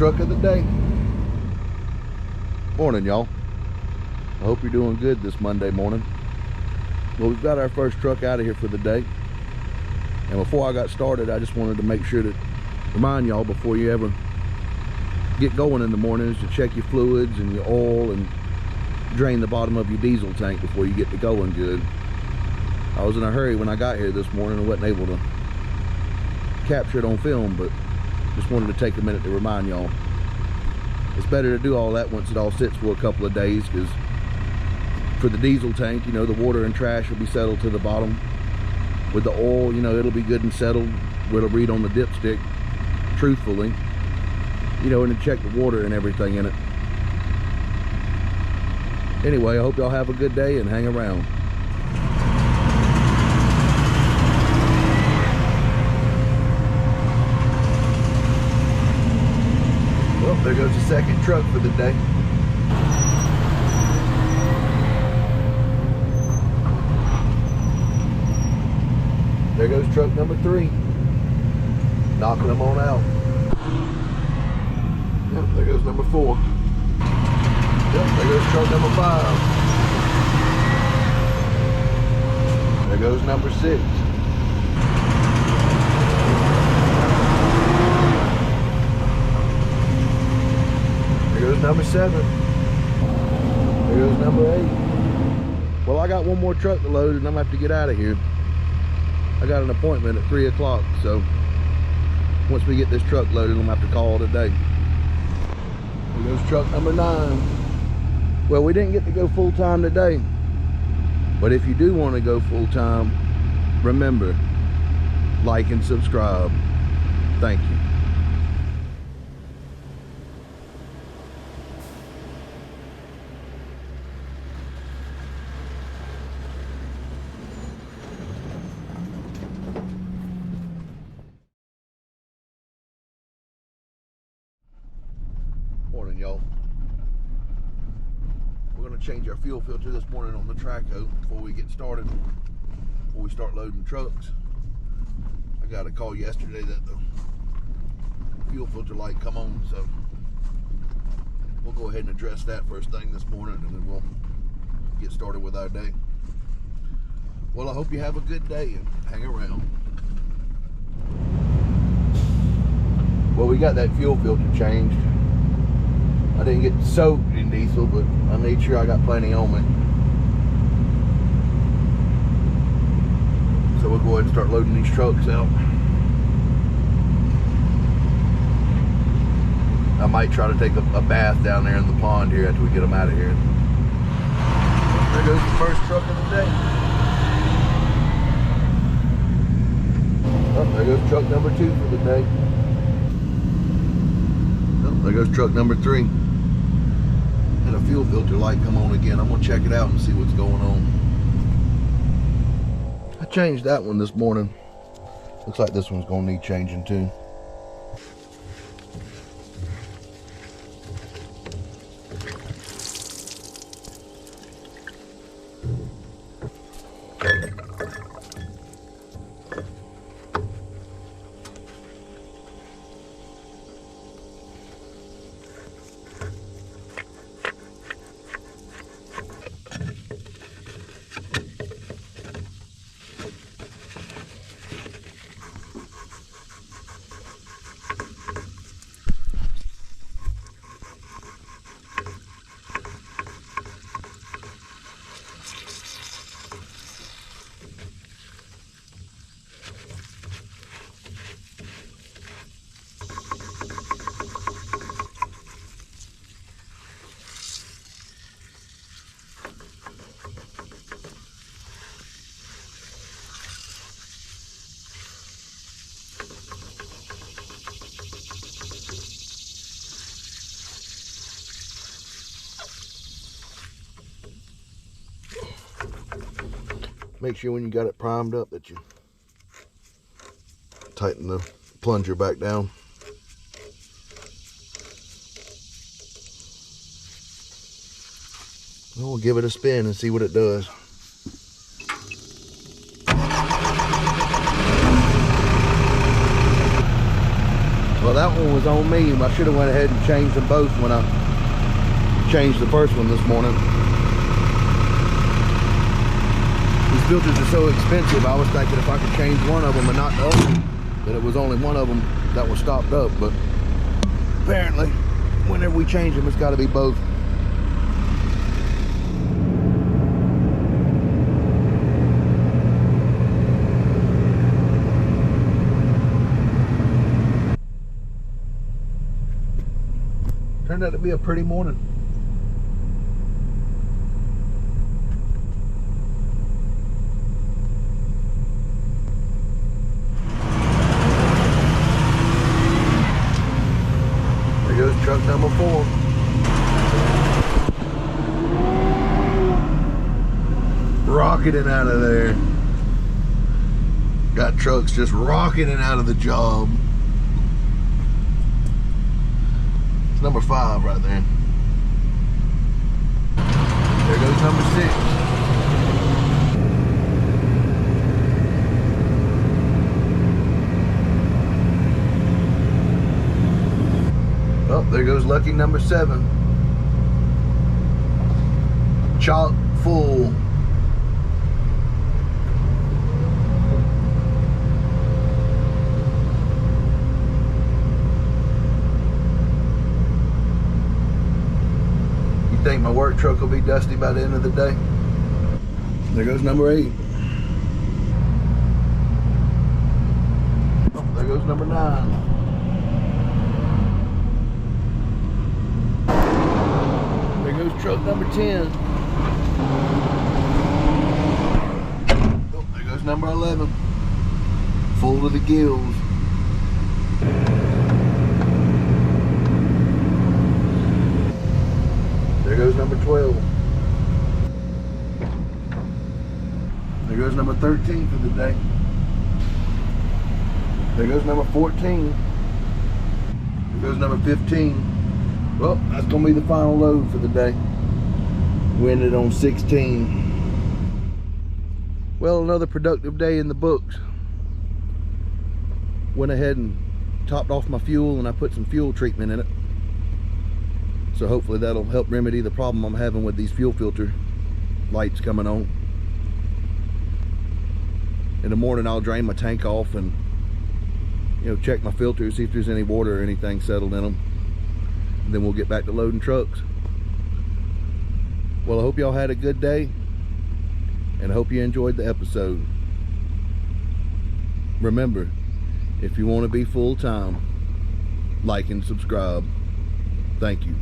truck of the day. Morning, y'all. I hope you're doing good this Monday morning. Well, we've got our first truck out of here for the day. And before I got started, I just wanted to make sure to remind y'all before you ever get going in the mornings to check your fluids and your oil and drain the bottom of your diesel tank before you get to going good. I was in a hurry when I got here this morning and wasn't able to capture it on film, but just wanted to take a minute to remind y'all. It's better to do all that once it all sits for a couple of days, because for the diesel tank, you know, the water and trash will be settled to the bottom. With the oil, you know, it'll be good and settled where it'll read on the dipstick truthfully, you know, and then check the water and everything in it. Anyway, I hope y'all have a good day and hang around. Well, there goes the second truck for the day. There goes truck number 3, knocking them on out. Yep, there goes number 4. Yep, there goes truck number 5. There goes number 6. There goes number 7. There goes number 8. Well, I got one more truck to load and I'm gonna have to get out of here. I got an appointment at 3 o'clock, so once we get this truck loaded, I'm gonna have to call it a day. There goes truck number 9. Well, we didn't get to go full time today, but if you do want to go full time, remember, like and subscribe. Thank you. Morning, y'all. We're going to change our fuel filter this morning on the Traco before we get started, before we start loading trucks. I got a call yesterday that the fuel filter light come on, so we'll go ahead and address that first thing this morning, and then we'll get started with our day. Well, I hope you have a good day and hang around. Well, we got that fuel filter changed. I didn't get soaked in diesel, but I made sure I got plenty on me. So we'll go ahead and start loading these trucks out. I might try to take a bath down there in the pond here after we get them out of here. There goes the first truck of the day. Oh, there goes truck number 2 for the day. Oh, there goes truck number 3. And a fuel filter light come on again. I'm gonna check it out and see what's going on. I changed that one this morning. Looks like this one's gonna need changing too. Make sure when you got it primed up that you tighten the plunger back down. We'll give it a spin and see what it does. Well, that one was on me. I should have went ahead and changed them both when I changed the first one this morning. These filters are so expensive. I was thinking if I could change one of them and not the other, that it was only one of them that was stopped up, but apparently whenever we change them, it's got to be both. Turned out to be a pretty morning. There goes truck number 4. Rocketing out of there. Got trucks just rocketing out of the job. It's number 5 right there. There goes number 6. Oh, there goes lucky number 7. Chock full. You think my work truck will be dusty by the end of the day? There goes number 8. Oh, there goes number 9. Goes truck number 10. Oh, there goes number 11. Full to the gills. There goes number 12. There goes number 13 for the day. There goes number 14. There goes number 15. Well, that's going to be the final load for the day. We ended on 16. Well, another productive day in the books. Went ahead and topped off my fuel, and I put some fuel treatment in it. So hopefully that'll help remedy the problem I'm having with these fuel filter lights coming on. In the morning I'll drain my tank off and, you know, check my filters, see if there's any water or anything settled in them. Then we'll get back to loading trucks. Well, I hope y'all had a good day, and I hope you enjoyed the episode. Remember, if you want to be full-time, like and subscribe. Thank you.